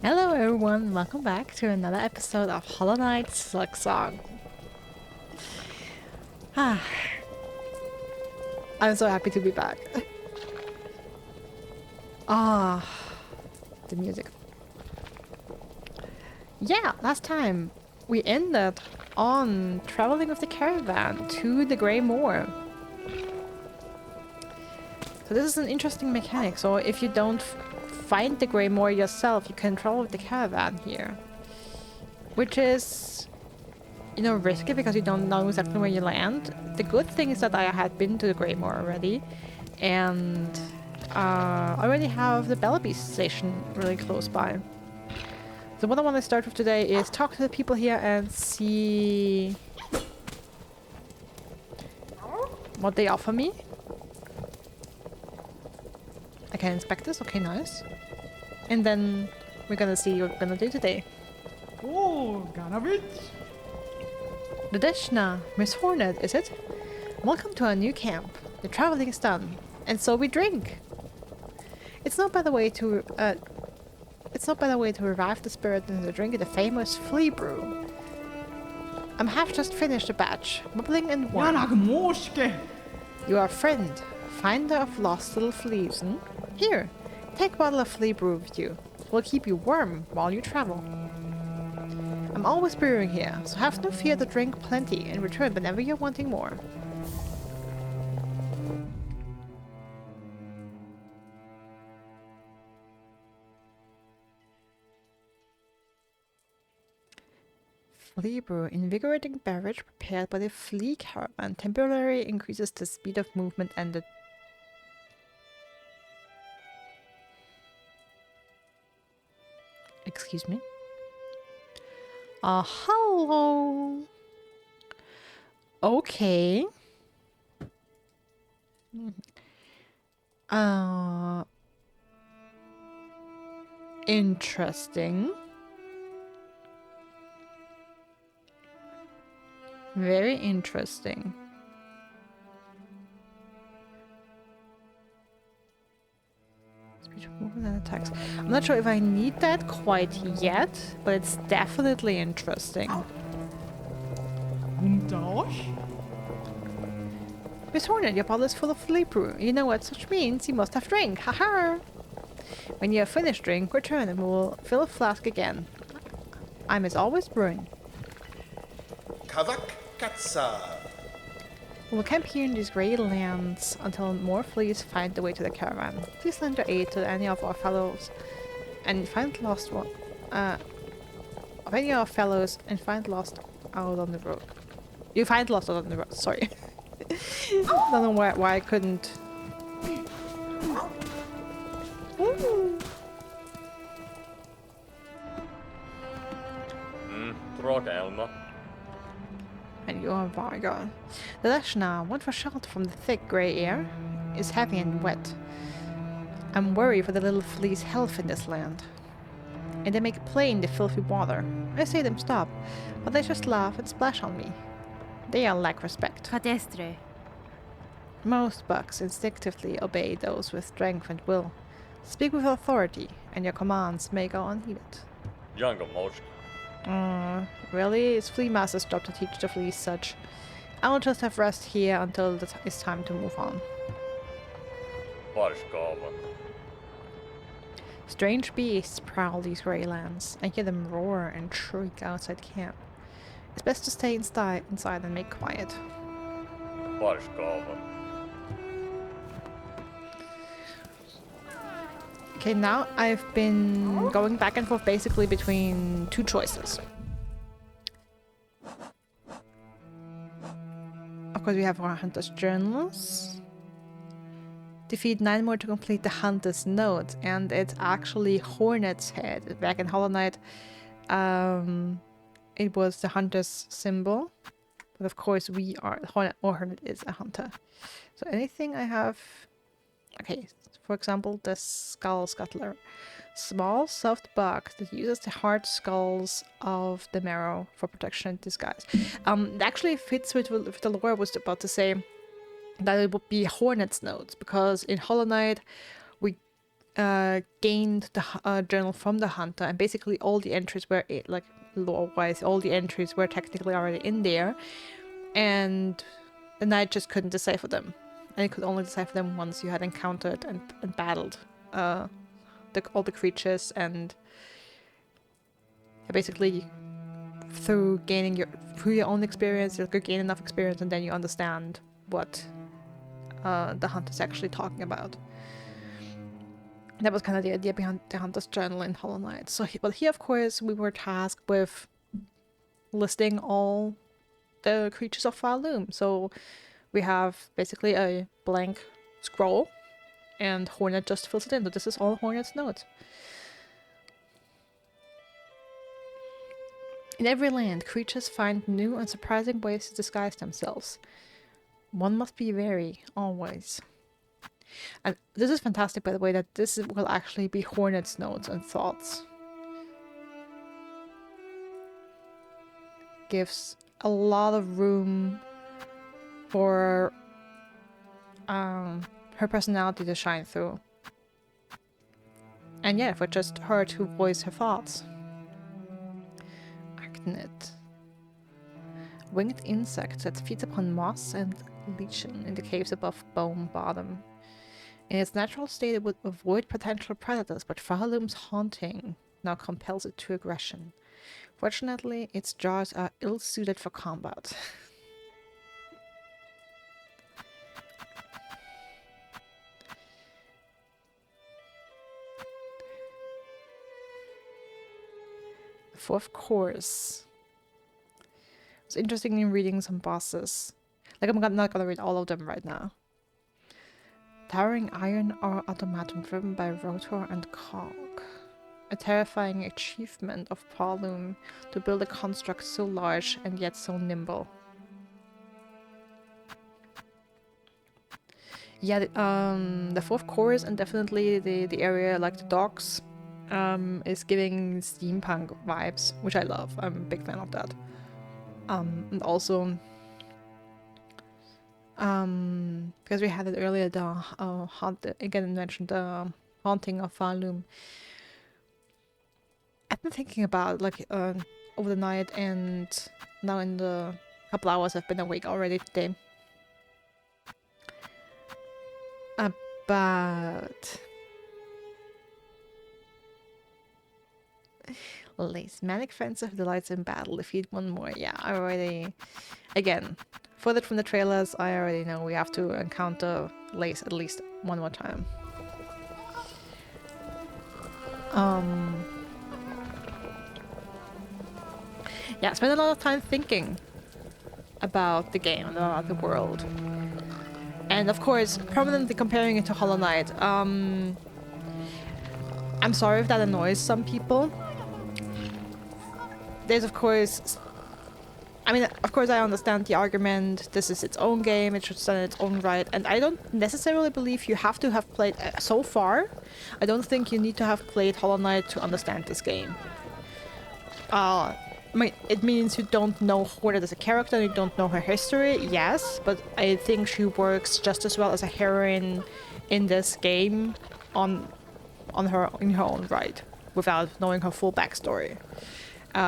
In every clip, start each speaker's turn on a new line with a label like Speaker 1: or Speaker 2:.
Speaker 1: Hello everyone, welcome back to another episode of Hollow Knight Silksong. I'm so happy to be back. The music. Yeah, last time we ended on traveling with the caravan to the Grey Moor. So this is an interesting mechanic, so if you don't find the Grey Moor yourself, you can travel with the caravan here. Which is, risky because you don't know exactly where you land. The good thing is that I had been to the Grey Moor already, and I already have the Bellaby station really close by. So what I want to start with today is talk to the people here and see what they offer me. I can inspect this, okay, nice. And then we're gonna see what we're gonna do today.
Speaker 2: Oh, Ganavich!
Speaker 1: Dudeshna, Miss Hornet, is it? Welcome to our new camp. The traveling is done, and so we drink. It's not by the way to revive the spirit and to drink the famous flea brew. Have just finished a batch, bubbling and warm. You are a friend, finder of lost little fleas, hmm? Here, take a bottle of flea brew with you. It will keep you warm while you travel. I'm always brewing here, so have no fear to drink plenty and return whenever you're wanting more. Flea brew, invigorating beverage prepared by the flea caravan, temporarily increases the speed of movement and the... Excuse me? Hello. Okay. Interesting. Very interesting. Speech movement and attacks. I'm not sure if I need that quite yet, but it's definitely interesting. Miss Hornet, your bottle is full of flea brew. You know what such means. You must have drink. Haha! When you have finished drink, return and we will fill a flask again. I'm as always brewing.
Speaker 3: Kavak Katsa.
Speaker 1: We'll camp here in these grey lands until more fleas find the way to the caravan. Please lend your aid to any of our fellows and find lost one. Of any of our fellows and find lost out on the road. You find lost out on the road. Sorry. Don't know why I couldn't. Ooh.
Speaker 4: Trodelma.
Speaker 1: And you are very good. The Dashna, want for shelter from the thick grey air, is heavy and wet. I'm worried for the little flea's health in this land. And they make plain the filthy water. I say them stop, but they just laugh and splash on me. They are lack respect.
Speaker 5: Cadestre.
Speaker 1: Most bugs instinctively obey those with strength and will. Speak with authority, and your commands may go unheeded.
Speaker 4: Jungle Mosh.
Speaker 1: Really? It's Flea Master's job to teach the fleas such. I'll just have rest here until it's time to move on.
Speaker 4: Varskava.
Speaker 1: Strange beasts prowl these grey lands. I hear them roar and shriek outside camp. It's best to stay inside and make quiet.
Speaker 4: Varskava.
Speaker 1: Okay, now I've been going back and forth basically between two choices. Of course, we have our Hunter's Journals. Defeat 9 more to complete the Hunter's Note, and it's actually Hornet's head. Back in Hollow Knight, it was the Hunter's symbol. But of course, we are Hornet is a hunter. So anything I have... Okay, for example, the Skull Scuttler. Small, soft bug that uses the hard skulls of the marrow for protection and disguise. It actually fits with the lore I was about to say, that it would be Hornet's notes, because in Hollow Knight, we gained the journal from the hunter, and basically all the entries were like lore-wise, all the entries were technically already in there, and the knight just couldn't decipher them, and it could only decipher them once you had encountered and battled all the creatures, and basically through your own experience, you gain enough experience, and then you understand what the hunter's actually talking about. That was kind of the idea behind the Hunter's Journal in Hollow Knight. But here, of course, we were tasked with listing all the creatures of Pharloom. So we have basically a blank scroll, and Hornet just fills it in. So this is all Hornet's notes. In every land, creatures find new and surprising ways to disguise themselves. One must be wary, always. And this is fantastic, by the way, that this will actually be Hornet's notes and thoughts. Gives a lot of room for her personality to shine through. And yeah, for just her to voice her thoughts. Arachnid. Winged insect that feeds upon moss and lichen in the caves above Bone Bottom. In its natural state, it would avoid potential predators, but Pharloom's haunting now compels it to aggression. Fortunately, its jaws are ill-suited for combat. The fourth course. It's interesting in reading some bosses. Like, I'm not gonna read all of them right now. Towering iron or automaton driven by rotor and cog. A terrifying achievement of Pharloom to build a construct so large and yet so nimble. Yeah, the fourth chorus and definitely the area like the docks is giving steampunk vibes, which I love. I'm a big fan of that. And also because we had it earlier, the again mentioned the haunting of Pharloom. I've been thinking about like over the night, and now in the couple hours I've been awake already today, about Lace. Manic friends of delights in battle. Defeat one more. Yeah, I already, again, further from the trailers, I already know we have to encounter Lace at least one more time. Yeah, I spent a lot of time thinking about the game and about the world. And of course, permanently comparing it to Hollow Knight. I'm sorry if that annoys some people. There's of course, I mean, of course I understand the argument, this is its own game, it should stand in its own right, and I don't necessarily believe you have to have played, so far, I don't think you need to have played Hollow Knight to understand this game. I mean, it means you don't know Hornet as a character, you don't know her history, yes, but I think she works just as well as a heroine in this game in her own right, without knowing her full backstory.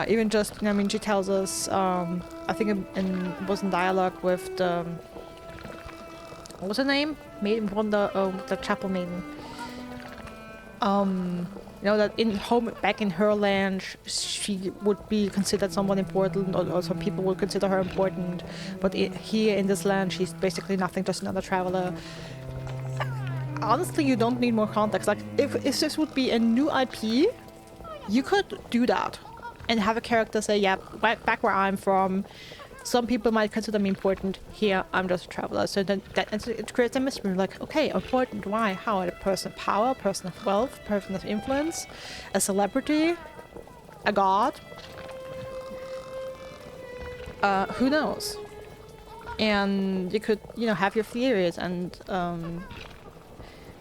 Speaker 1: Even just, I mean, she tells us, I think it was in dialogue with the, what was her name? Maiden, the chapel maiden. You know, that back in her land, she would be considered someone important, or some people would consider her important. But here in this land, she's basically nothing, just another traveler. Honestly, you don't need more context. Like, if this would be a new IP, you could do that. And have a character say, yeah, back where I'm from, some people might consider me important. Here, I'm just a traveler. So then it creates a mystery. Like, okay, important, why? How? A person of power, a person of wealth, a person of influence, a celebrity, a god? Who knows? And you could, you know, have your theories, and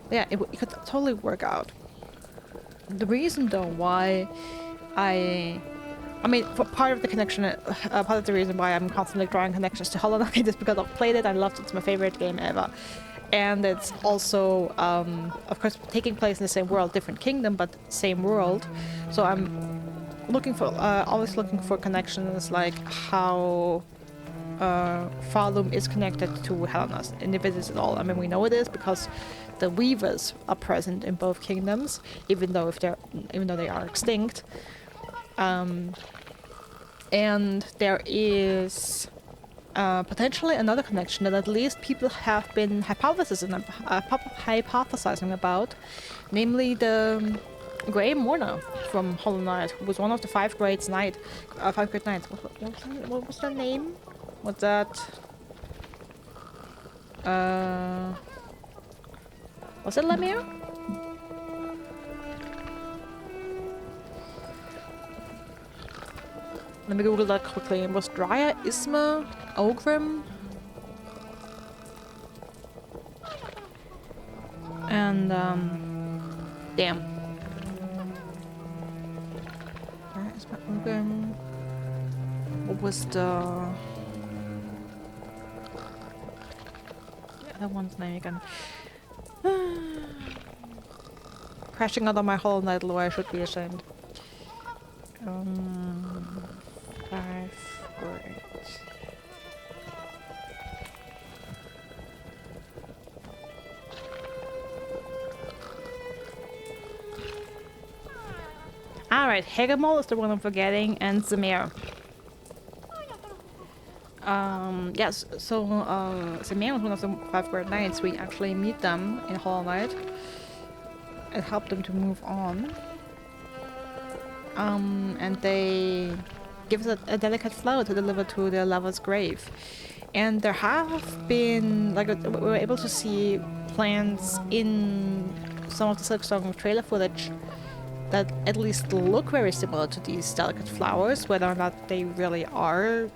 Speaker 1: yeah, it could totally work out. The reason, though, why I mean, for part of the connection, part of the reason why I'm constantly drawing connections to Hollow Knight is because I've played it, I loved it, it's my favorite game ever. And it's also, of course, taking place in the same world, different kingdom, but same world. So I'm looking for, always looking for connections, like how Pharloom is connected to Helena's, and if it is at all. I mean, we know it is because the weavers are present in both kingdoms, even though they are extinct. And there is potentially another connection that at least people have been hypothesizing about, namely the Grey Mourner from Hollow Knight, who was one of the five great knights. What was their name? What's that? Was it Lemire? Let me Google that quickly. It was Drya, Isma, Ogrim, and damn. Drya, Isma, Ogrim. What was the other one's name again? Crashing out of my Hollow Knight lore, I should be ashamed. 5 words. Alright, Hegemol is the one I'm forgetting, and Zemir. Yes, so Zemir was one of the 5 great knights. We actually meet them in Hollow Knight and help them to move on. And they give us a delicate flower to deliver to their lover's grave. And there have been, like, we were able to see plants in some of the Silksong trailer footage that at least look very similar to these delicate flowers. Whether or not they really are,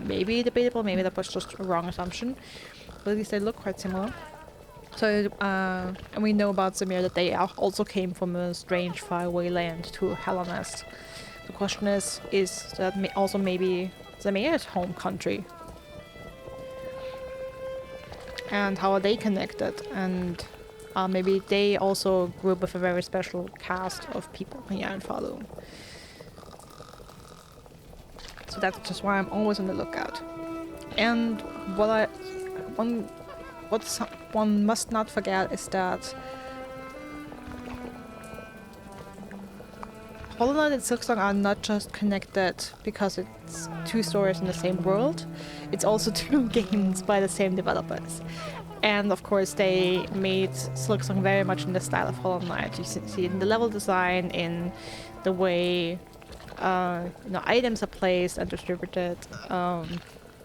Speaker 1: maybe debatable, maybe that was just a wrong assumption. But at least they look quite similar. So, and we know about Zemir that they also came from a strange faraway land to Hellenest. The question is that also maybe Zemir's home country? And how are they connected? And maybe they also grew up with a very special cast of people here in Pharloom. So that's just why I'm always on the lookout. And one must not forget is that Hollow Knight and Silksong are not just connected because it's 2 stories in the same world, it's also 2 games by the same developers. And of course they made Silksong very much in the style of Hollow Knight. You see it in the level design, in the way items are placed and distributed.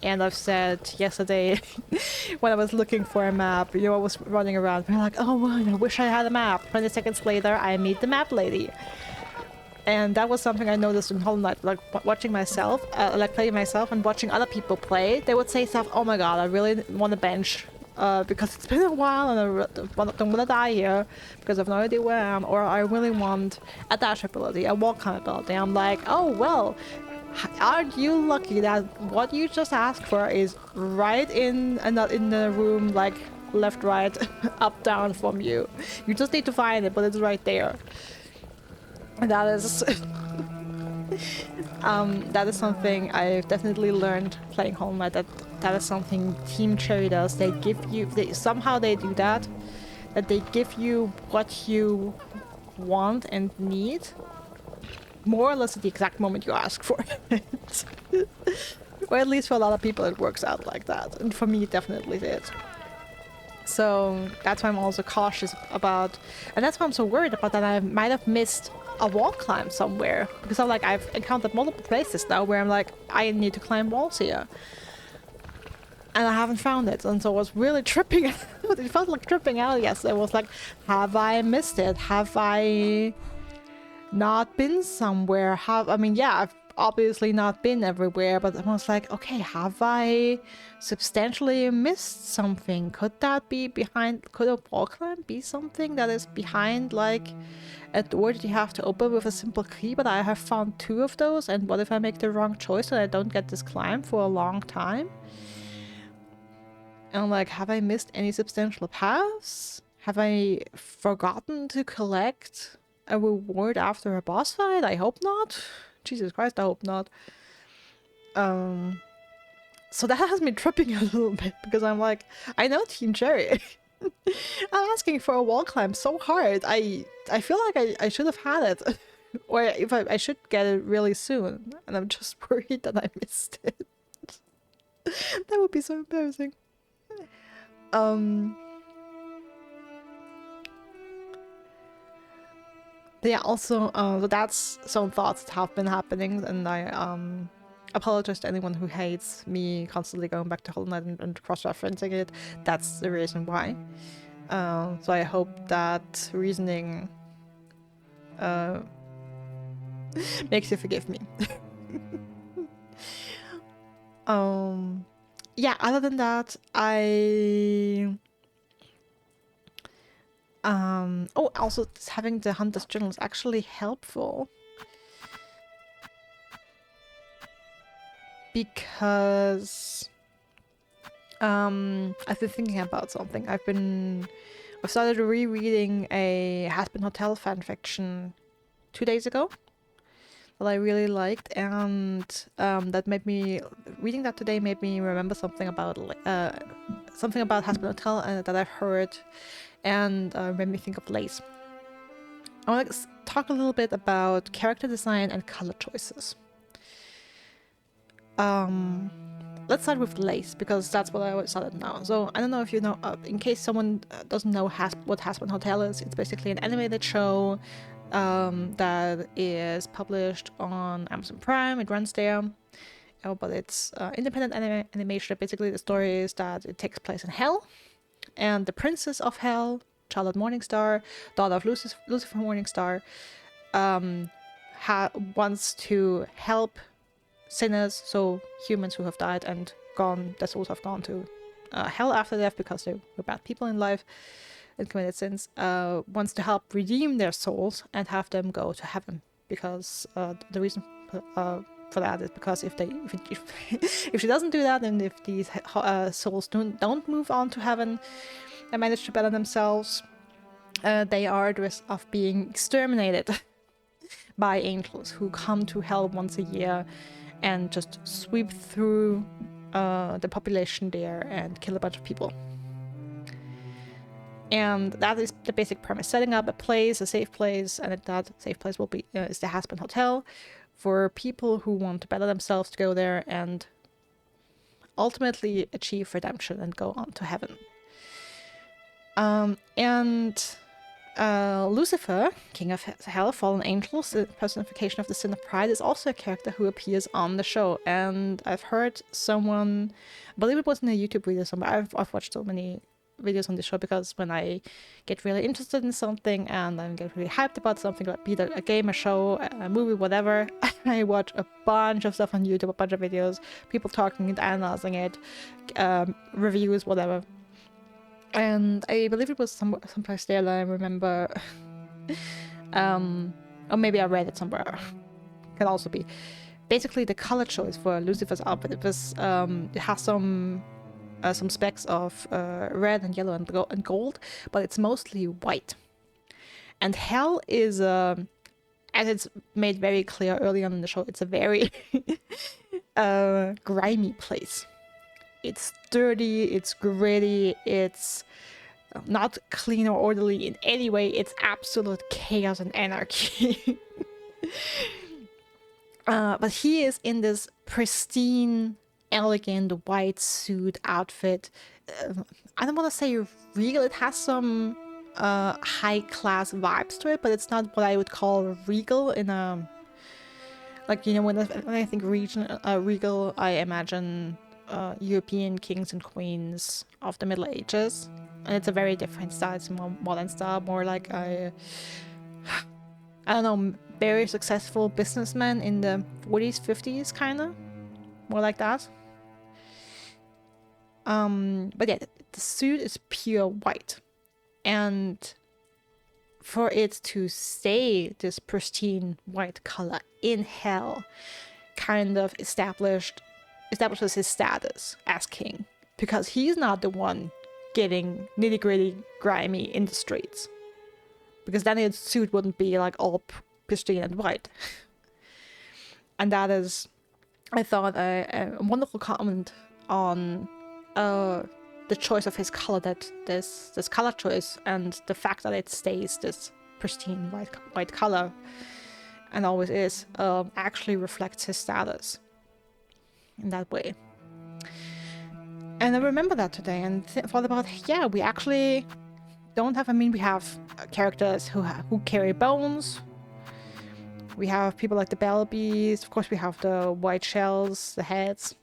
Speaker 1: And I've said yesterday when I was looking for a map, I was running around and I'm like, oh man, I wish I had a map. 20 seconds later, I meet the map lady. And that was something I noticed in Hollow Knight, like watching myself, like playing myself and watching other people play. They would say stuff, oh my god, I really want to bench because it's been a while and I don't want to die here because I have no idea where I am, or I really want a dash ability, a walk climb ability. I'm like, oh well, aren't you lucky that what you just asked for is right in the room, like left, right, up, down from you. You just need to find it, but it's right there. And that is that is something I've definitely learned playing Hollow Knight, that is something Team Cherry does. They give you, somehow they do that they give you what you want and need, more or less at the exact moment you ask for it. Or at least for a lot of people it works out like that, and for me it definitely did. So that's why I'm also cautious about, and that's why I'm so worried about that I might have missed a wall climb somewhere, because I'm like, I've encountered multiple places now where I'm like, I need to climb walls here, and I haven't found it, and so I was really tripping out. It felt like tripping out yesterday. It was like, have I missed it? Have I not been somewhere? I've obviously not been everywhere, but I was like, okay, have I substantially missed something? Could that be behind, could a wall climb be something that is behind, like a door that you have to open with a simple key? But I have found 2 of those, and what if I make the wrong choice and I don't get this climb for a long time? And I'm like, have I missed any substantial paths? Have I forgotten to collect a reward after a boss fight? I hope not. Jesus Christ, I hope not. So that has me tripping a little bit because I'm like, I know Team Cherry. I'm asking for a wall climb so hard. I feel like I should have had it. Or if I should get it really soon. And I'm just worried that I missed it. That would be so embarrassing. Yeah, also, so that's some thoughts that have been happening, and I apologize to anyone who hates me constantly going back to Hornet and cross-referencing it. That's the reason why. So I hope that reasoning makes you forgive me. Yeah, other than that, oh, also having the Hunter's Journal is actually helpful. Because I've been thinking about something. I've started rereading a Has-Been Hotel fanfiction 2 days ago that I really liked, and that made me reading that today made me remember something about Has-Been Hotel that I've heard, and made me think of Lace. I want to talk a little bit about character design and color choices. Let's start with Lace, because that's what I started now. So I don't know if you know, in case someone doesn't know what Has-Been Hotel is, it's basically an animated show that is published on Amazon Prime. It runs there, but it's independent animation. Basically, the story is that it takes place in Hell, and the princess of Hell, Charlotte Morningstar, daughter of Lucifer Morningstar, wants to help sinners, so humans who have died and gone, their souls have gone to hell after death because they were bad people in life and committed sins, wants to help redeem their souls and have them go to heaven, because the reason for that is because if she doesn't do that, and if these souls don't move on to heaven and manage to better themselves, they are at risk of being exterminated by angels who come to hell once a year and just sweep through the population there and kill a bunch of people. And that is the basic premise: setting up a safe place, and that safe place will be is the Has-Been Hotel for people who want to better themselves to go there and ultimately achieve redemption and go on to heaven. Lucifer, King of Hell, fallen angel, the personification of the sin of pride, is also a character who appears on the show. And I've heard someone, I believe it was in a YouTube video somewhere, I've watched so many videos on the show, because when I get really interested in something and I get really hyped about something, like be it a game, a show, a movie, whatever, I watch a bunch of stuff on YouTube, a bunch of videos, people talking and analyzing it, reviews, whatever. And I believe it was someplace there that I remember, or maybe I read it somewhere. Can also be. Basically, the color choice for Lucifer's outfit, it has some specks of red and yellow and gold, but it's mostly white. And Hell is, as it's made very clear early on in the show, it's a very grimy place. It's dirty, it's gritty, it's not clean or orderly in any way. It's absolute chaos and anarchy. But he is in this pristine, elegant white suit outfit. I don't want to say regal. It has some high-class vibes to it, but it's not what I would call regal in a... Like, you know, when I think regal, I imagine... European kings and queens of the Middle Ages, and it's a very different style. It's more modern style, more like I don't know, very successful businessman in the 40s, 50s, kind of more like that. But yeah, the suit is pure white, and for it to stay this pristine white color in Hell kind of establishes his status as king. because he's not the one getting nitty-gritty grimy in the streets, because then his suit wouldn't be like all pristine and white. And that is, I thought, a wonderful comment on the choice of his color, that this color choice and the fact that it stays this pristine white color and always is, actually reflects his status in that way. And I remember that today and thought about, yeah, we actually don't have, I mean, we have characters who carry bones. We have people like the Bellbees. Of course, we have the white shells, the heads.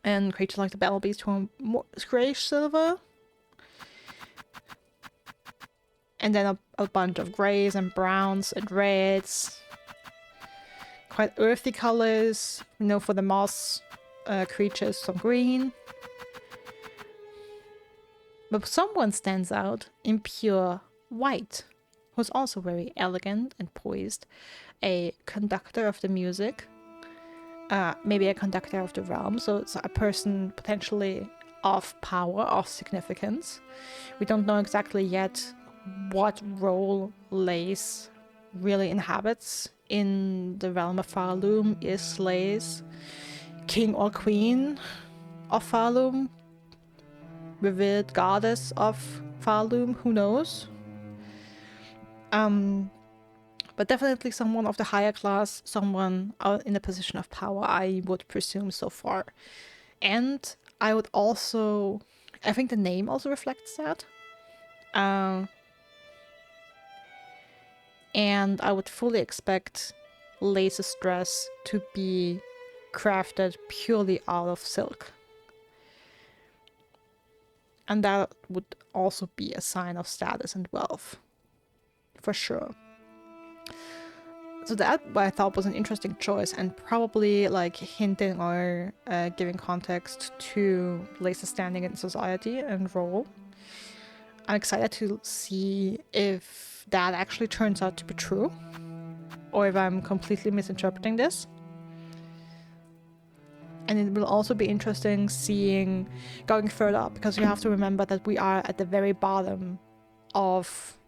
Speaker 1: And creatures like the Bellbees who are more grayish silver. And then a bunch of grays and browns and reds. Quite earthy colors. You know, for the moss creatures, some green. But someone stands out in pure white, who's also very elegant and poised. A conductor of the music, maybe a conductor of the realm, so it's a person potentially of power, of significance. We don't know exactly yet what role Lace really inhabits in the realm of Pharloom. Is Lace king or queen of Pharloom? Revered goddess of Pharloom? Who knows? But definitely someone of the higher class, someone in a position of power, I would presume so far. And I would also, I think the name also reflects that. And I would fully expect Lace's dress to be crafted purely out of silk. And that would also be a sign of status and wealth, for sure. So that I thought was an interesting choice, and probably like hinting or giving context to Lace's standing in society and role. I'm excited to see if that actually turns out to be true, or if I'm completely misinterpreting this. And it will also be interesting seeing, going further up, because you have to remember that we are at the very bottom of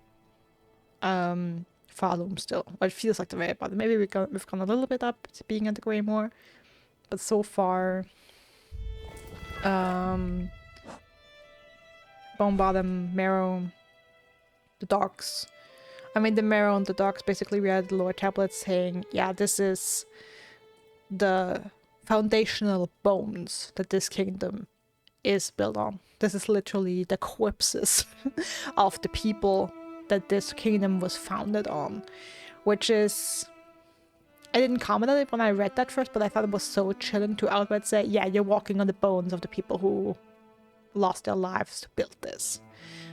Speaker 1: Pharloom still. Or it feels like the very bottom. Maybe we've gone a little bit up to being at the Greymoor, but so far, Bone Bottom, Marrow, the Docks. I mean, the Marrow and the Docks basically read the lore tablets saying, yeah, this is the foundational bones that this kingdom is built on. This is literally the corpses of the people that this kingdom was founded on, which is, I didn't comment on it when I read that first, but I thought it was so chilling to outright say, yeah, you're walking on the bones of the people who lost their lives to build this.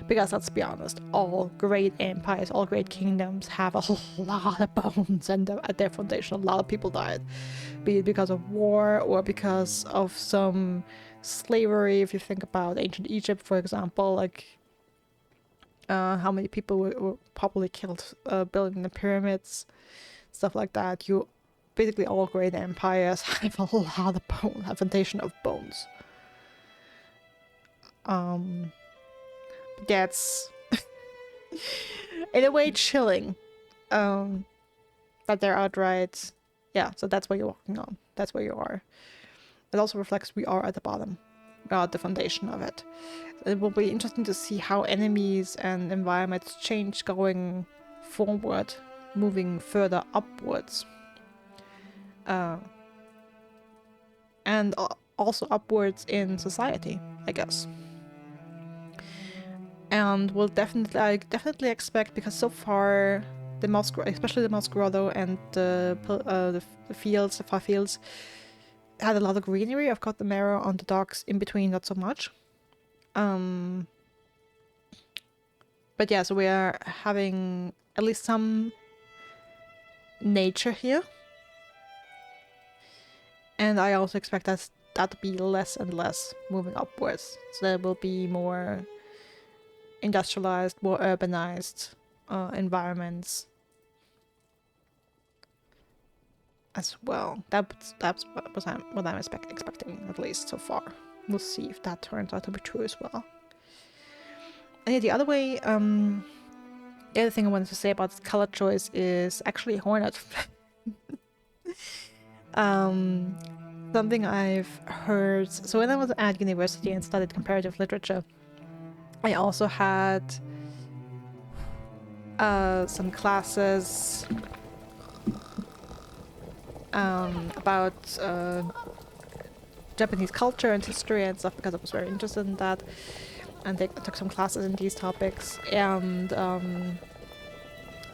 Speaker 1: Because let's be honest, all great empires, all great kingdoms have a lot of bones, and at their foundation a lot of people died. Be it because of war or because of some slavery. If you think about ancient Egypt, for example, like how many people were probably killed building the pyramids, stuff like that. You basically all great empires have a lot of bone, a foundation of bones. That's in a way chilling. That they're outright, yeah, so that's what you're walking on. That's where you are. It also reflects we are at the bottom. We are at the foundation of it. It will be interesting to see how enemies and environments change going forward, moving further upwards. And also upwards in society, I guess. And we'll definitely expect, because so far the moss, especially the moss grotto and the fields, the far fields, had a lot of greenery. I've got the Marrow on the Docks in between, not so much. But yeah, so we are having at least some nature here. And I also expect that to be less and less moving upwards. So there will be more industrialized, more urbanized environments as well. That's what I'm expecting, at least so far. we'll see if that turns out to be true as well. And yeah, the other way, the other thing I wanted to say about color choice is actually Hornet. Something I've heard. So when I was at university and studied comparative literature, I also had some classes about Japanese culture and history and stuff because I was very interested in that. And I took some classes in these topics. And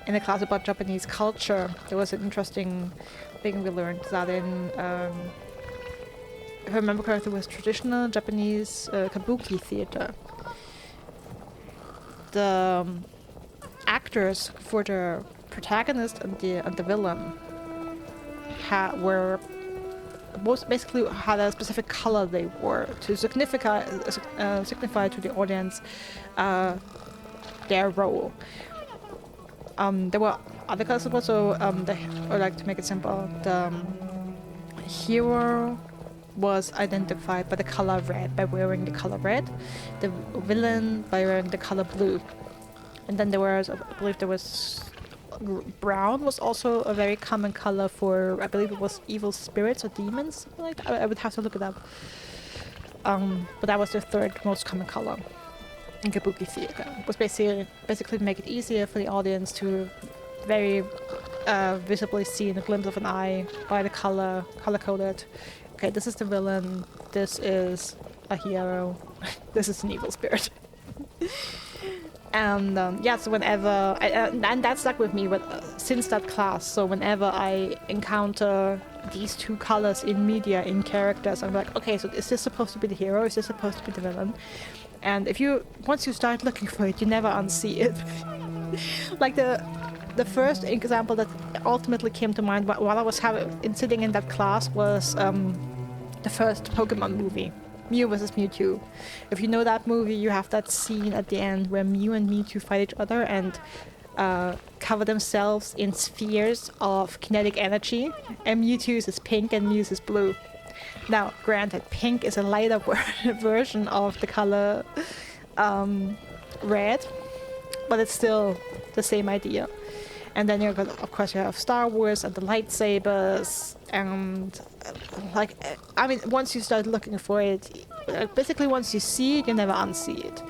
Speaker 1: in a class about Japanese culture, there was an interesting thing we learned that in, if I remember correctly, it was traditional Japanese kabuki theater. The actors for the protagonist and the villain were most basically had a specific color they wore to signify to the audience their role. There were other colors also. Or like to make it simple, the hero was identified by the color red, by wearing the color red. The villain by wearing the color blue. And then there was, I believe there was brown was also a very common color for, I believe it was evil spirits or demons, something like that. I would have to look it up. But that was the third most common color in kabuki theater. It was basically to make it easier for the audience to very visibly see in a glimpse of an eye by the color coded. Okay, this is the villain, this is a hero, this is an evil spirit. And yeah, so whenever, and that stuck with me since that class, so whenever I encounter these two colors in media, in characters, I'm like, okay, so is this supposed to be the hero, is this supposed to be the villain? And once you start looking for it, you never unsee it. Like the first example that ultimately came to mind while I was sitting in that class was the first Pokemon movie, Mew vs. Mewtwo. If you know that movie, you have that scene at the end where Mew and Mewtwo fight each other and cover themselves in spheres of kinetic energy, and Mewtwo's is pink and Mew's is blue. Now, granted, pink is a lighter version of the color red, but it's still the same idea. And then of course you have Star Wars and the lightsabers, and once you start looking for it, basically once you see it, you never unsee it.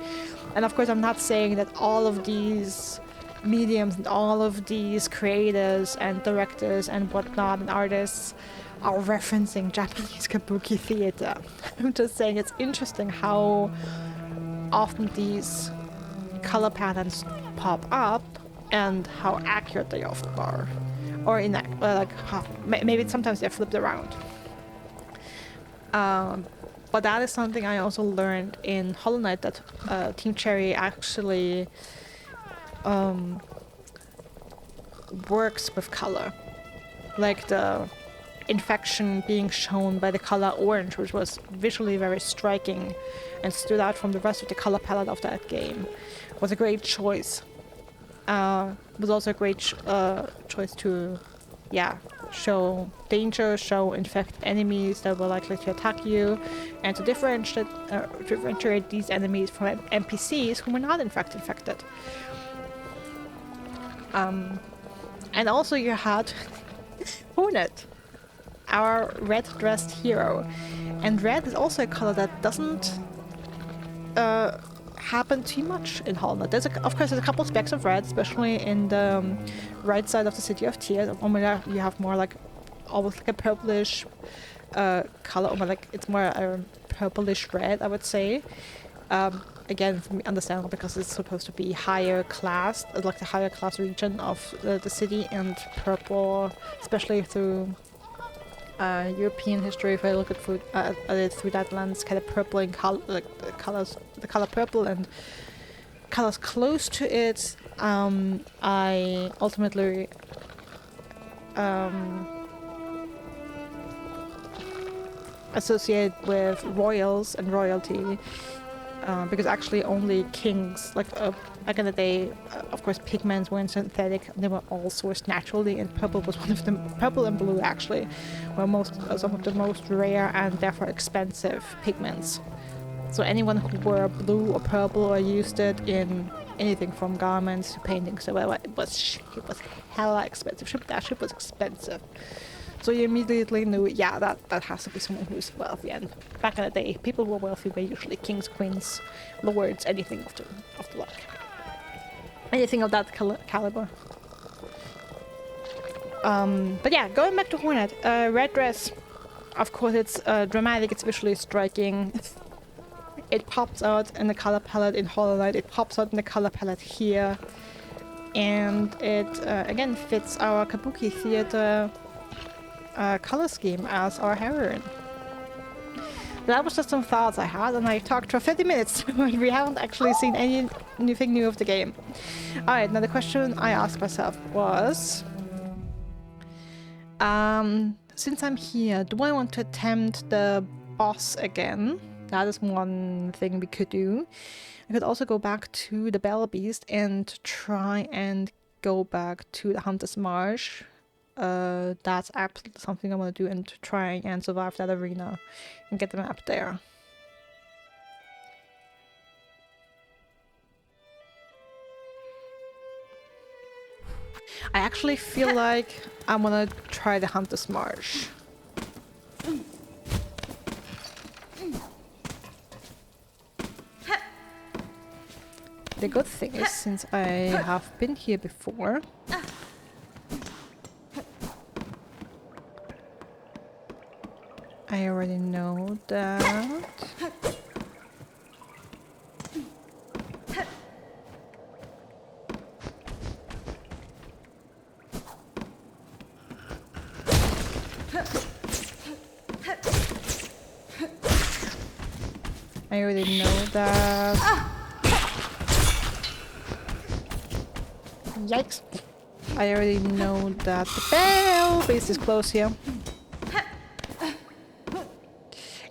Speaker 1: And of course I'm not saying that all of these mediums and all of these creators and directors and whatnot and artists are referencing Japanese kabuki theater. I'm just saying it's interesting how often these color patterns pop up and how accurate they often are, or maybe sometimes they're flipped around. But that is something I also learned in Hollow Knight, that Team Cherry actually works with color, like the infection being shown by the color orange, which was visually very striking and stood out from the rest of the color palette of that game, was a great choice. Was also a great choice to, show danger, infect enemies that were likely to attack you, and to differentiate these enemies from NPCs who were not in fact infected. And also you had Hornet, our red-dressed hero, and red is also a color that doesn't happen too much in Hollow Knight. Of course, there's a couple specks of red, especially in the right side of the City of Tears. You have more like almost like a purplish color, or like it's more a purplish red, I would say. Again, for me, understandable because it's supposed to be higher class, like the higher class region of the city, and purple, especially through European history. If I look at it through that lens, kind of purple in color, like the color purple and colors close to it, I ultimately associate with royals and royalty. because actually only kings, like back in the day, of course pigments weren't synthetic, they were all sourced naturally, and purple was one of them. Purple and blue actually were some of the most rare and therefore expensive pigments. So anyone who wore blue or purple or used it in anything from garments to paintings, so whatever, it was hella expensive. That shit was expensive. So you immediately knew, yeah, that has to be someone who's wealthy. And back in the day, people who were wealthy were usually kings, queens, lords, anything of the like. Anything of that caliber. But yeah, going back to Hornet, red dress, of course it's dramatic, it's visually striking. It pops out in the color palette in Hollow Knight, it pops out in the color palette here. And it, again, fits our Kabuki theater color scheme as our heroine. That was just some thoughts I had, and I talked for 50 minutes. We haven't actually seen anything new of the game. Alright, now the question I asked myself was... since I'm here, do I want to attempt the boss again? That is one thing we could do. I could also go back to the Bell Beast and try and go back to the Hunter's Marsh. That's absolutely something I want to do, and try and survive that arena and get the map there. I actually feel like I want to try the Hunter's Marsh. The good thing is, since I have been here before, I already know that. I already know that. Yikes. I already know that the Bell Beast is close here.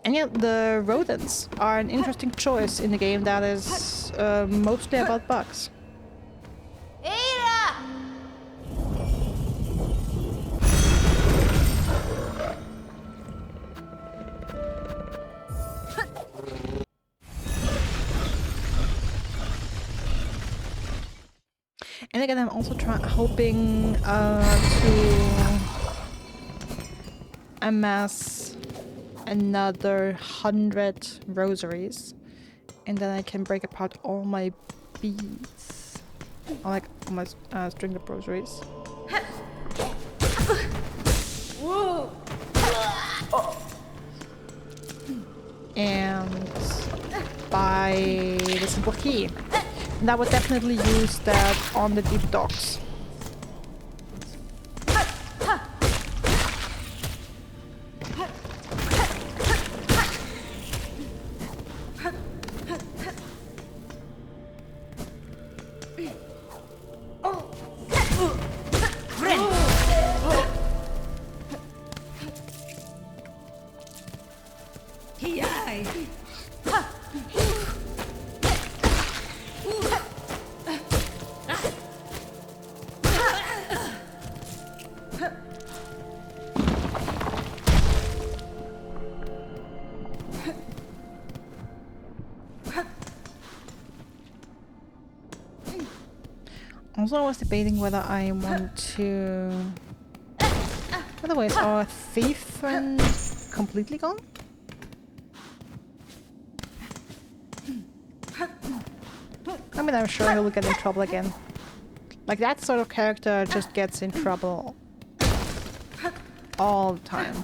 Speaker 1: And yeah, the rodents are an interesting choice in the game that is mostly about bugs. And again, I'm also hoping to amass another 100 rosaries, and then I can break apart all my beads, or like all my string of rosaries. And buy the simple key. And I would definitely use that on the deep docks. Also, I was debating whether I want to... By the way, is our thief friend completely gone? I mean, I'm sure he'll get in trouble again. Like, that sort of character just gets in trouble all the time.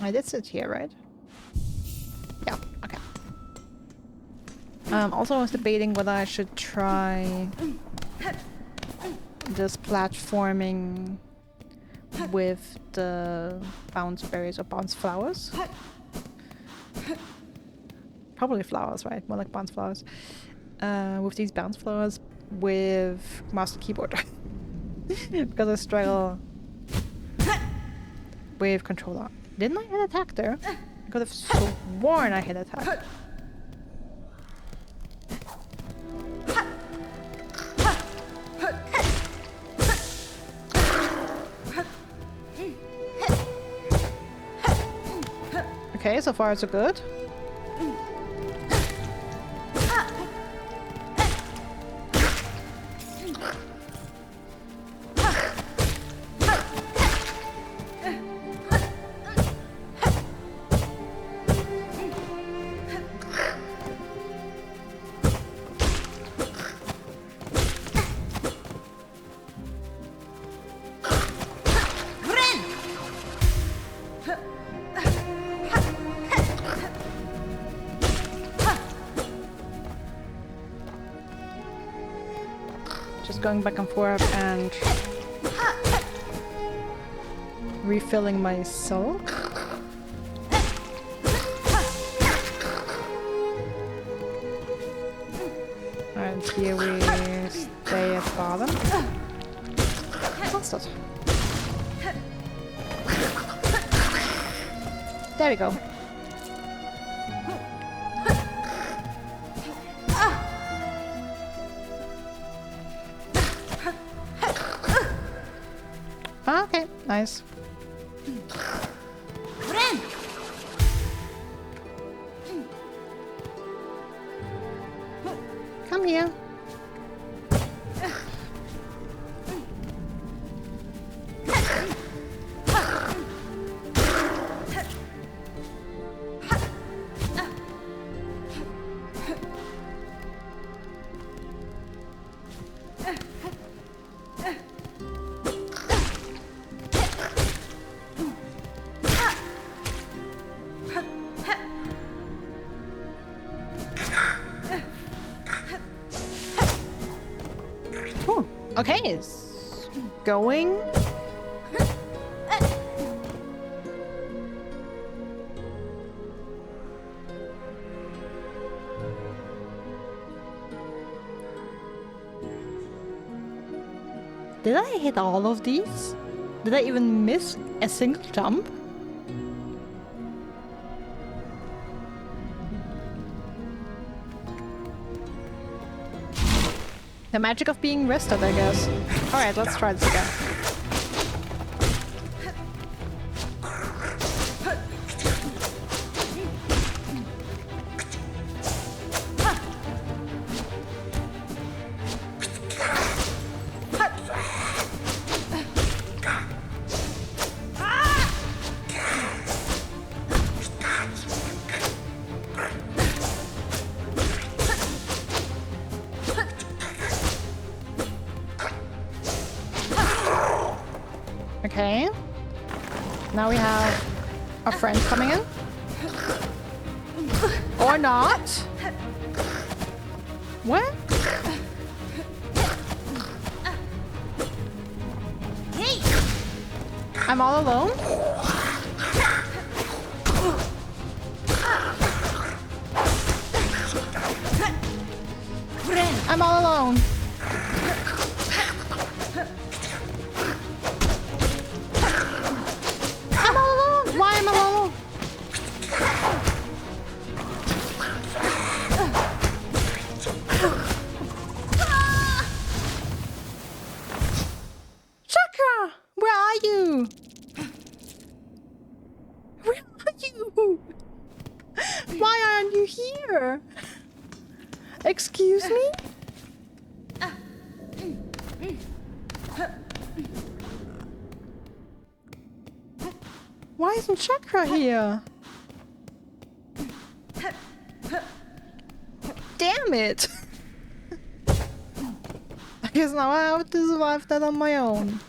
Speaker 1: I did sit here, right? Yeah, okay. Also, I was debating whether I should try this platforming with the bounce berries or bounce flowers. Probably flowers, right? More like bounce flowers. with these bounce floors with mouse and keyboard. Because I struggle with controller. Didn't I hit attack there? I could have sworn I hit attack. Okay, so far so good. Going back and forth and refilling my soul. And here we stay at the bottom. What's that? There we go. Okay, nice. Come here. Okay, it's going. Did I hit all of these? Did I even miss a single jump? The magic of being rested, I guess. Alright, let's try this again. Okay. Now we have a friend coming in. Or not. What? I'm all alone? I'm all alone. Excuse me? Why isn't Chakra here? Damn it! I guess now I have to survive that on my own.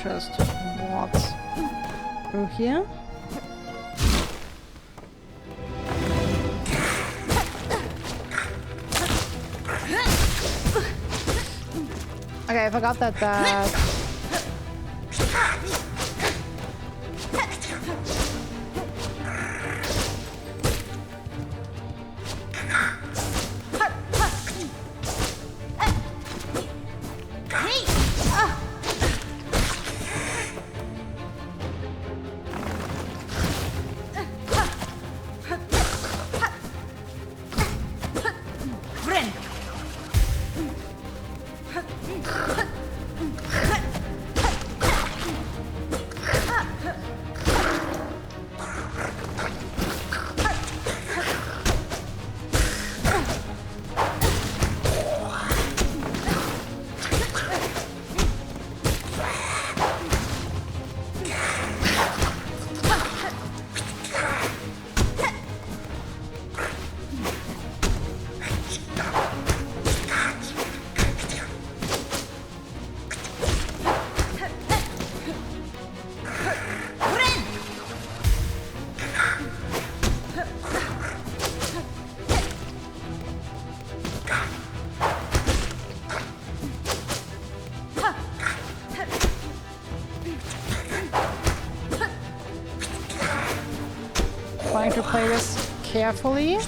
Speaker 1: just walk through here. Okay, I forgot that trying to play this carefully.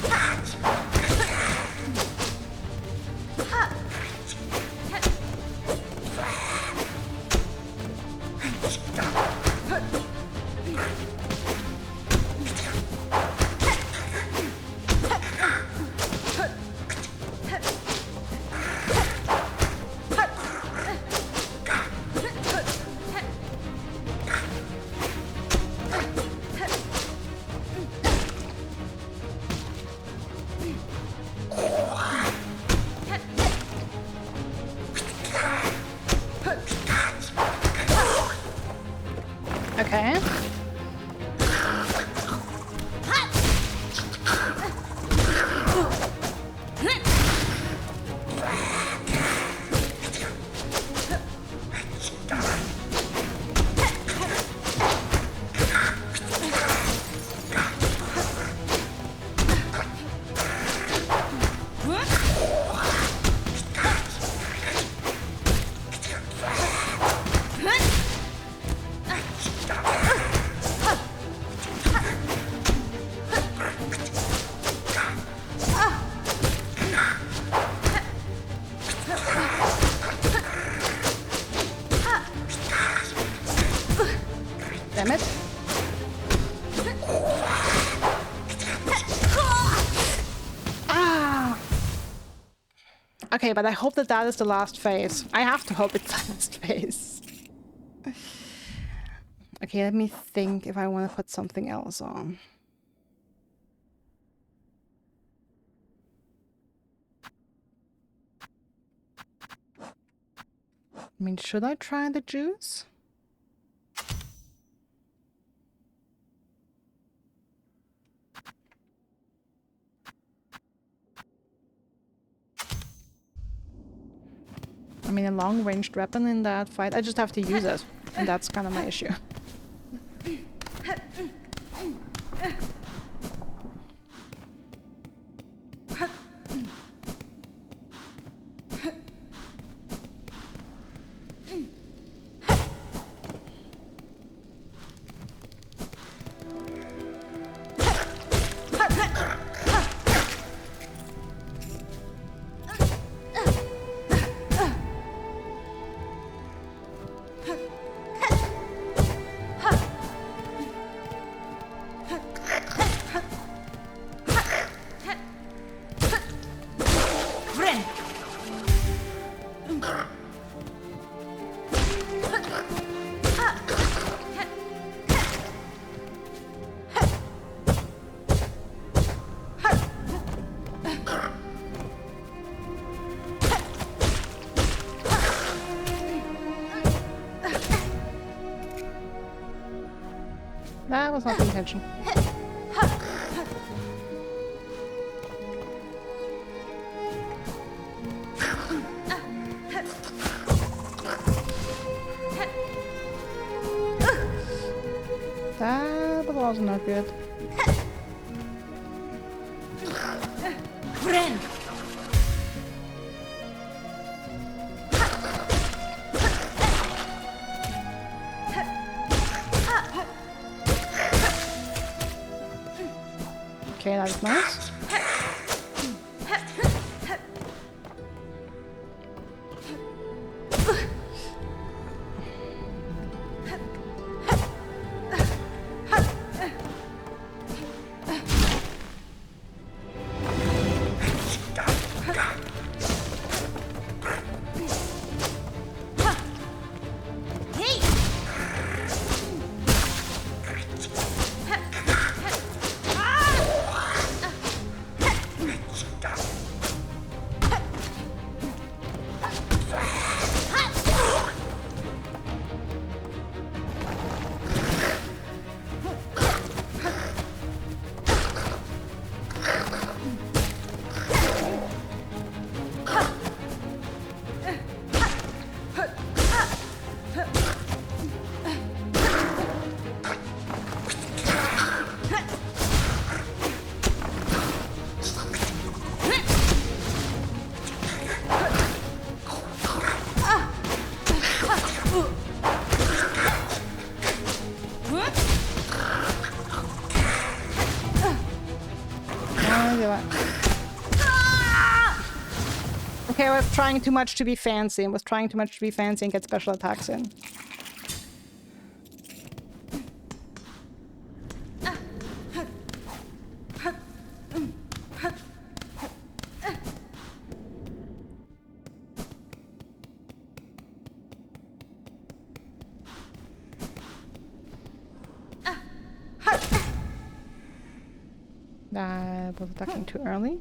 Speaker 1: Okay. Damn it. Ah. Okay, but I hope that that is the last phase. I have to hope it's the last phase. Okay, let me think if I want to put something else on. I mean, should I try the juice? I mean, a long-ranged weapon in that fight, I just have to use it. And that's kind of my issue. That was not the intention. also not good.
Speaker 5: Ren!
Speaker 1: Okay, that's nice. Okay, I was trying too much to be fancy and get special attacks in. I was attacking too early.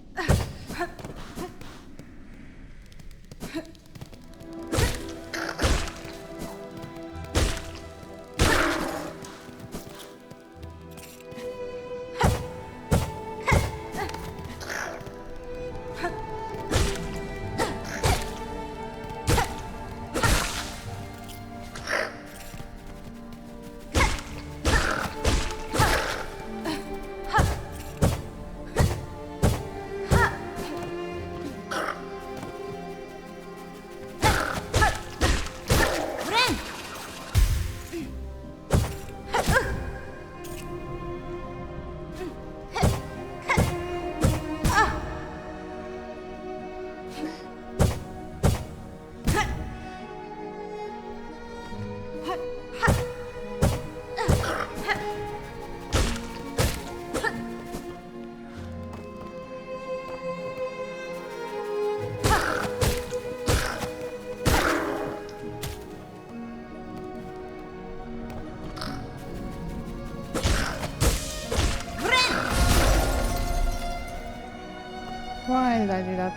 Speaker 1: Why did I do that?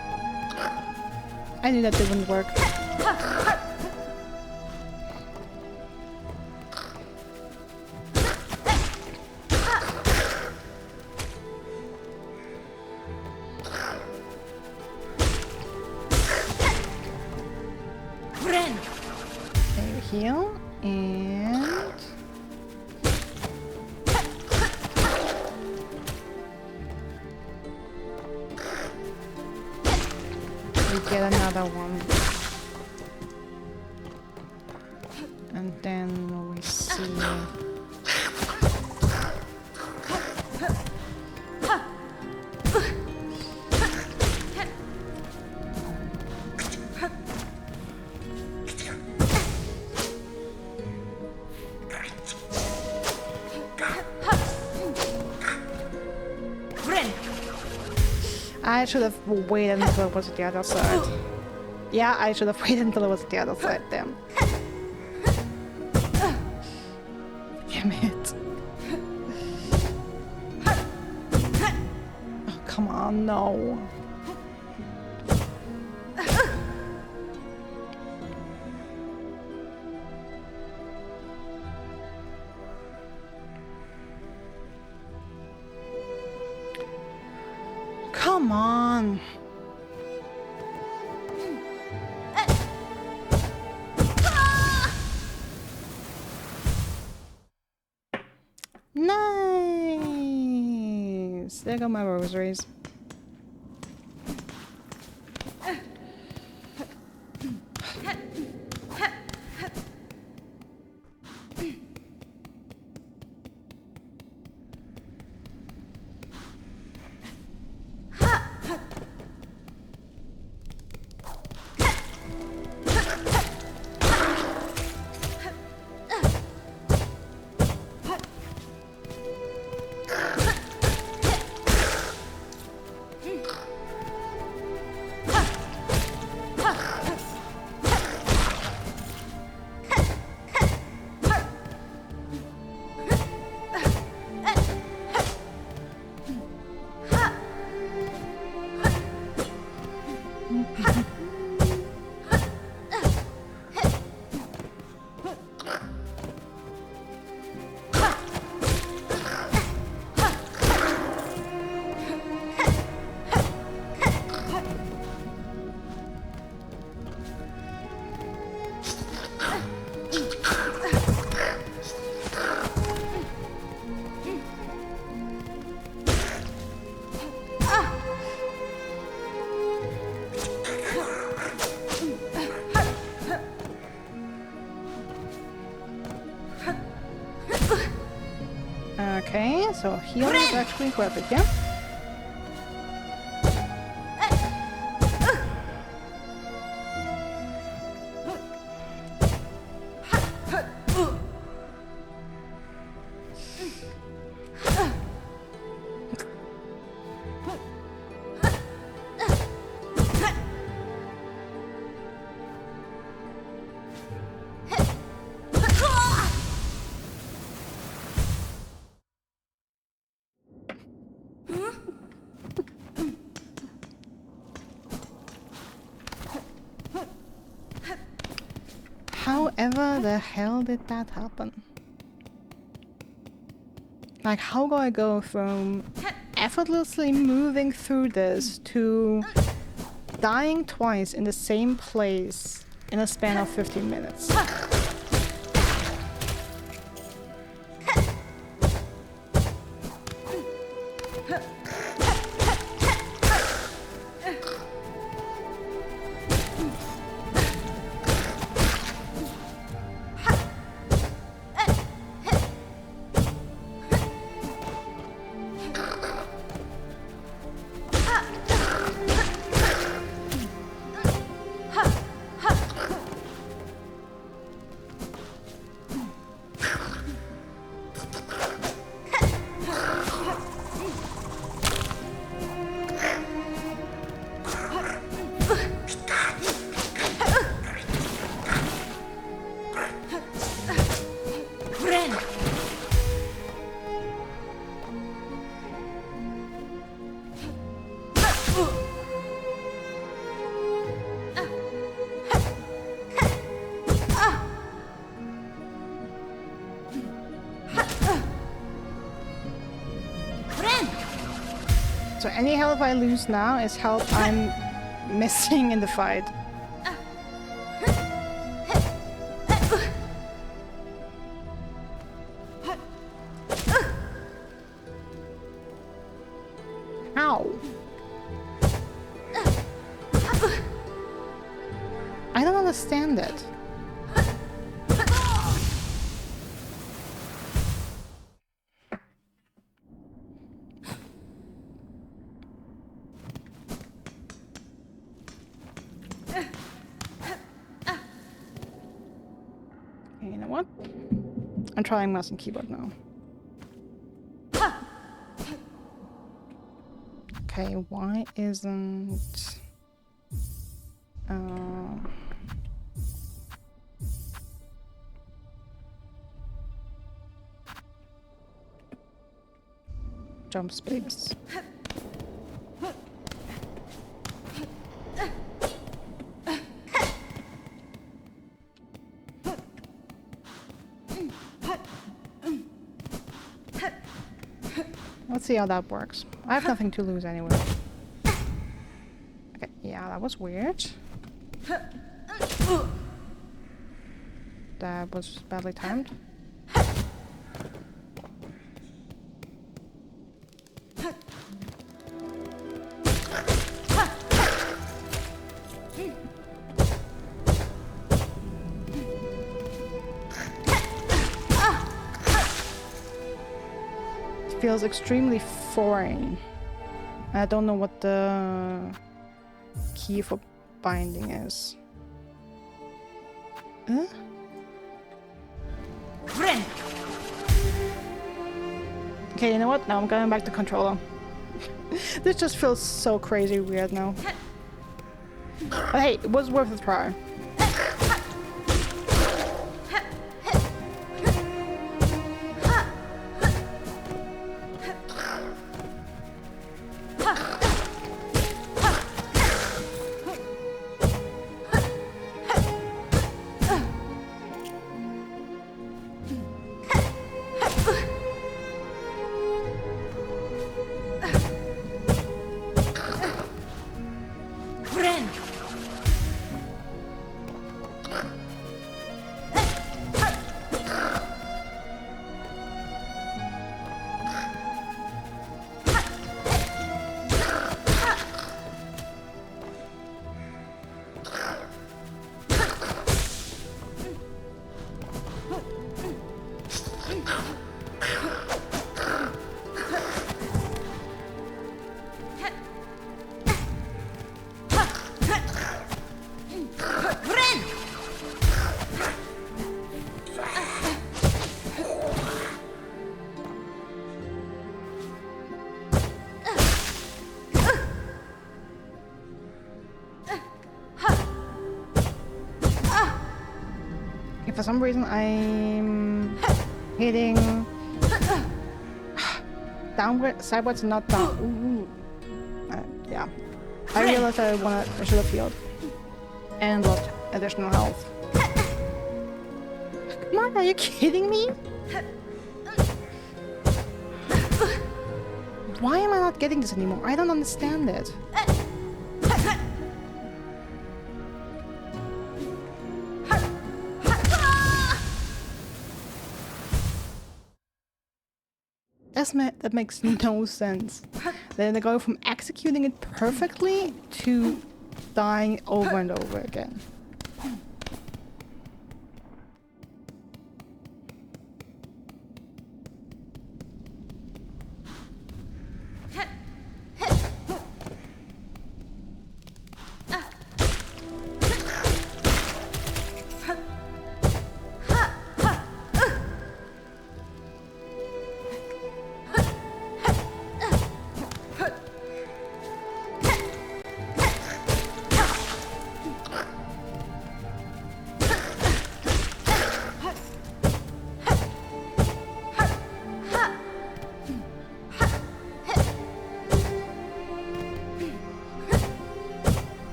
Speaker 1: I knew that didn't work. Okay, heal and we get another one. And then we see I should have waited until it was at the other side. Yeah, I should have waited until it was at the other side then. Damn it. Oh, come on, no. Come on. Nice. rosaries. There go my rosaries. Okay, so healing is actually worth it, yeah? However the hell did that happen? Like, how do I go from effortlessly moving through this to dying twice in the same place in a span of 15 minutes? So any health I lose now is health I'm missing in the fight. Ow! I don't understand it. You know what? I'm trying mouse and keyboard now. Okay, why isn't... jump space. Let's see how that works. I have nothing to lose anyway. Okay, yeah, that was weird. That was badly timed. feels extremely foreign. I don't know what the key for binding is. Huh? Okay, you know what? Now I'm going back to controller. This just feels so crazy weird now. But hey, it was worth a try. For some reason I'm hitting downward, sideways, not down. Yeah, I realized I should have healed and lost additional health. Come on, are you kidding me? Why am I not getting this anymore? I don't understand it. That makes no sense. Then they go from executing it perfectly to dying over and over again.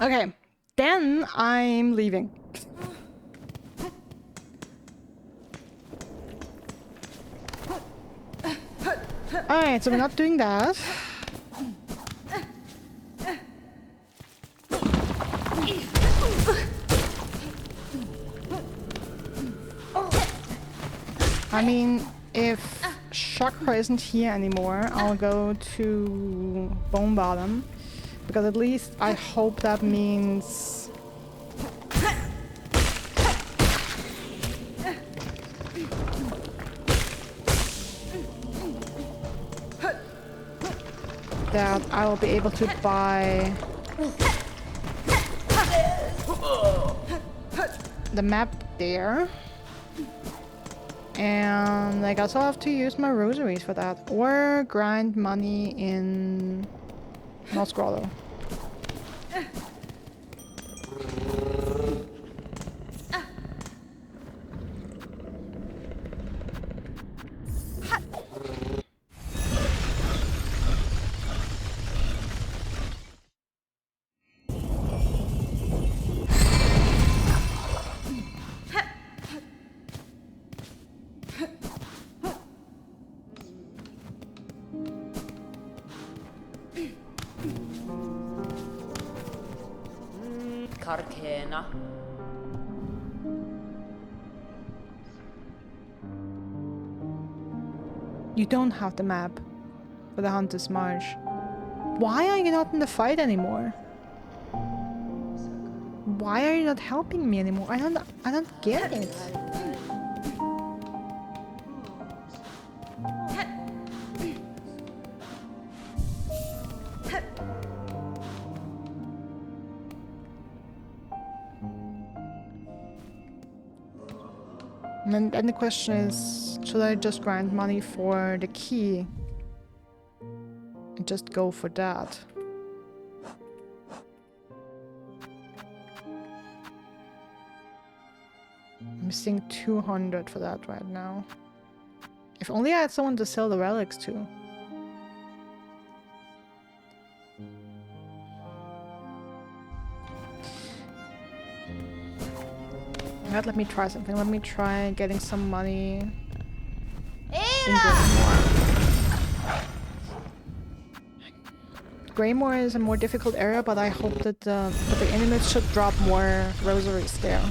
Speaker 1: Okay, then I'm leaving. Alright, so we're not doing that. I mean, if Chakra isn't here anymore, I'll go to Bone Bottom. Because at least I hope that means that I will be able to buy the map there. And I guess I'll have to use my rosaries for that. Or grind money in North Grotto.
Speaker 5: Karkena.
Speaker 1: You don't have the map for the Hunter's Marsh. Why are you not in the fight anymore? Why are you not helping me anymore? I don't get it. And then the question is, should I just grind money for the key? And just go for that? I'm missing 200 for that right now. If only I had someone to sell the relics to. God, let me try something. Let me try getting some money in Greymore. Greymore is a more difficult area, but I hope that the enemies should drop more rosaries there.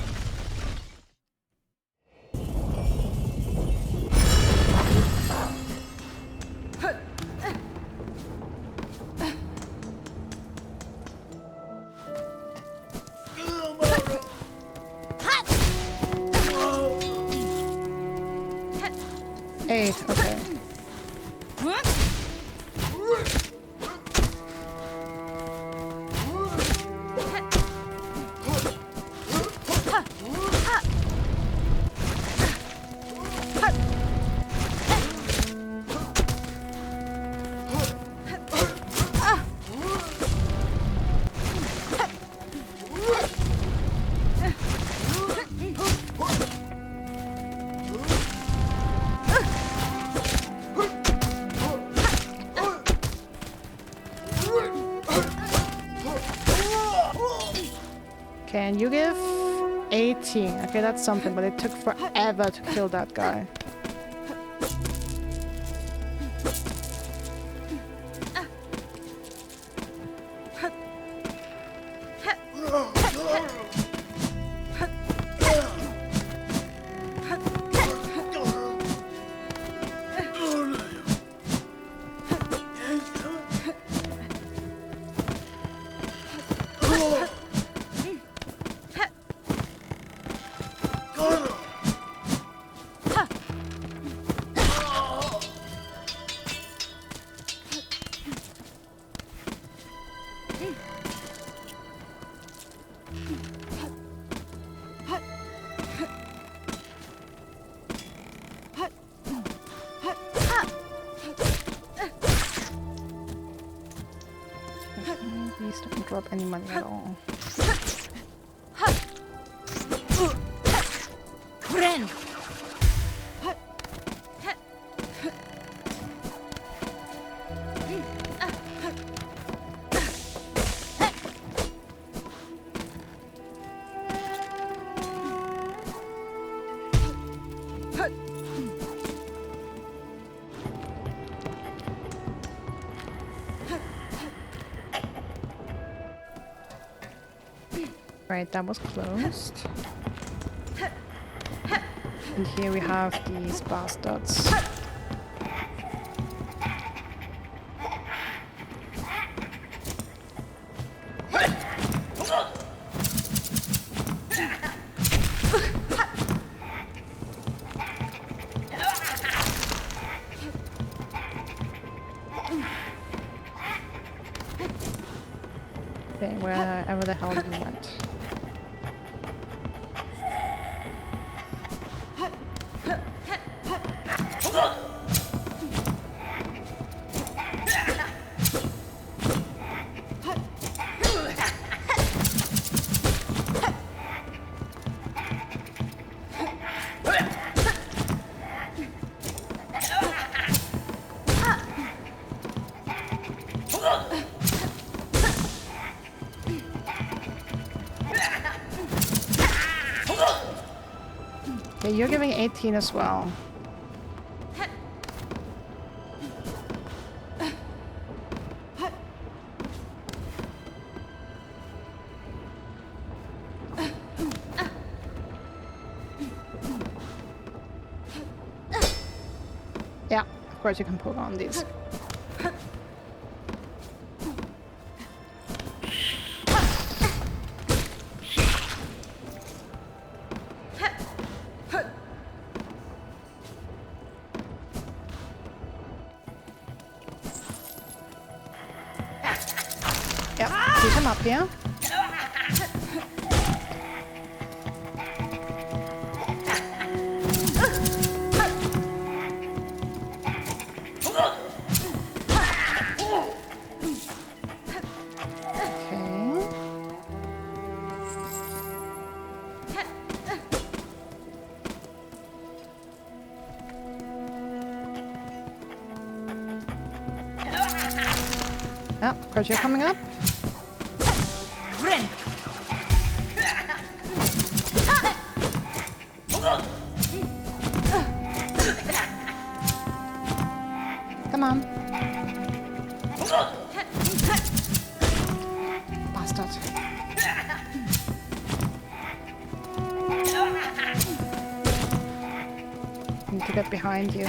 Speaker 1: Okay. Can you give 18? Okay, that's something, but it took forever to kill that guy. Please don't drop any money at all. Right, that was closed. And here we have these bastards. Okay, wherever the hell you went. Okay, you're giving 18 as well. Yeah, of course you can poke on these. Yep, keep him up here. Oh, Crochet coming up. Come on. Bastard. Need to get behind you.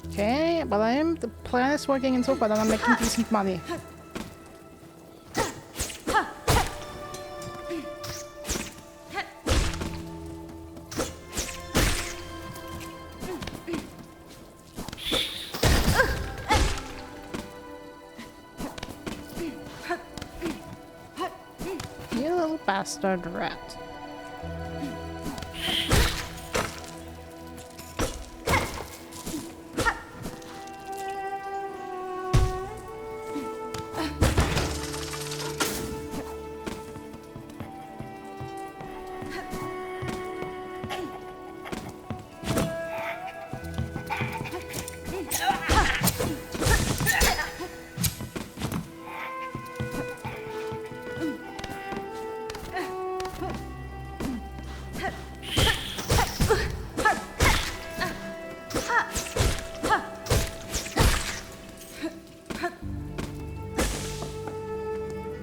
Speaker 1: Okay, but the plan is working in so far that I'm making decent money. You little bastard rat.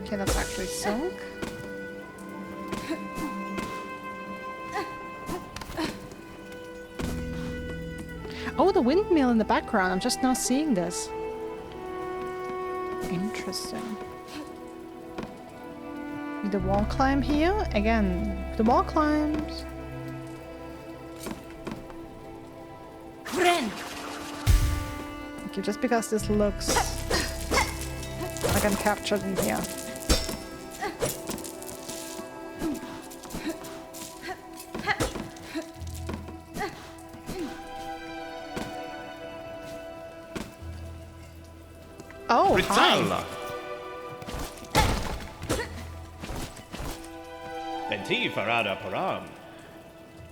Speaker 1: Okay, that's actually sunk. Oh, the windmill in the background. I'm just now seeing this. Interesting. The wall climb here? Again, the wall climbs. Okay, just because this looks like I'm captured in here. Oh, hi.
Speaker 5: Venti farada param.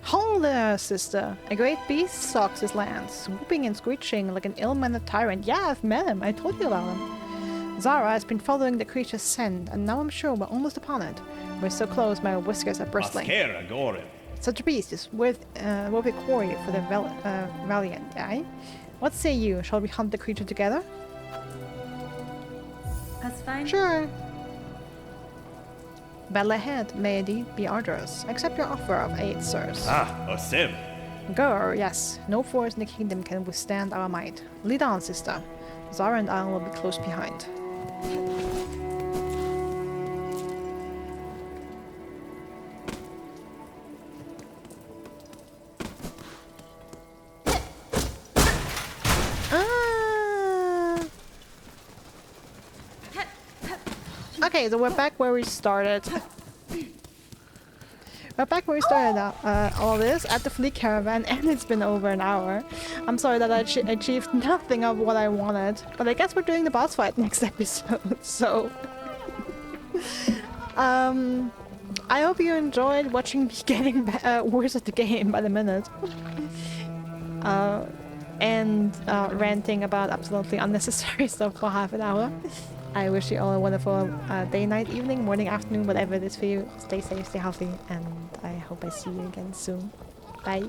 Speaker 1: Hold there, sister. A great beast stalks his land, swooping and screeching like an ill-mannered tyrant. Yeah, I've met him. I told you about him. Zara has been following the creature's scent, and now I'm sure we're almost upon it. We're so close, my whiskers are bristling.
Speaker 5: Mascara gorim.
Speaker 1: Such a beast is worth a quarry for the valiant, eh? What say you? Shall we hunt the creature together?
Speaker 6: That's fine.
Speaker 1: Sure. Battle ahead may indeed be arduous. Accept your offer of aid, sirs.
Speaker 5: Ah, osim.
Speaker 1: Go, yes. No force in the kingdom can withstand our might. Lead on, sister. Zara and I will be close behind. Okay, so we're back where we started. We're back where we started all this at the fleet caravan, and it's been over an hour. I'm sorry that I achieved nothing of what I wanted, but I guess we're doing the boss fight next episode, so... I hope you enjoyed watching me getting worse at the game by the minute. And ranting about absolutely unnecessary stuff for half an hour. I wish you all a wonderful day, night, evening, morning, afternoon, whatever it is for you. Stay safe, stay healthy, and I hope I see you again soon. Bye.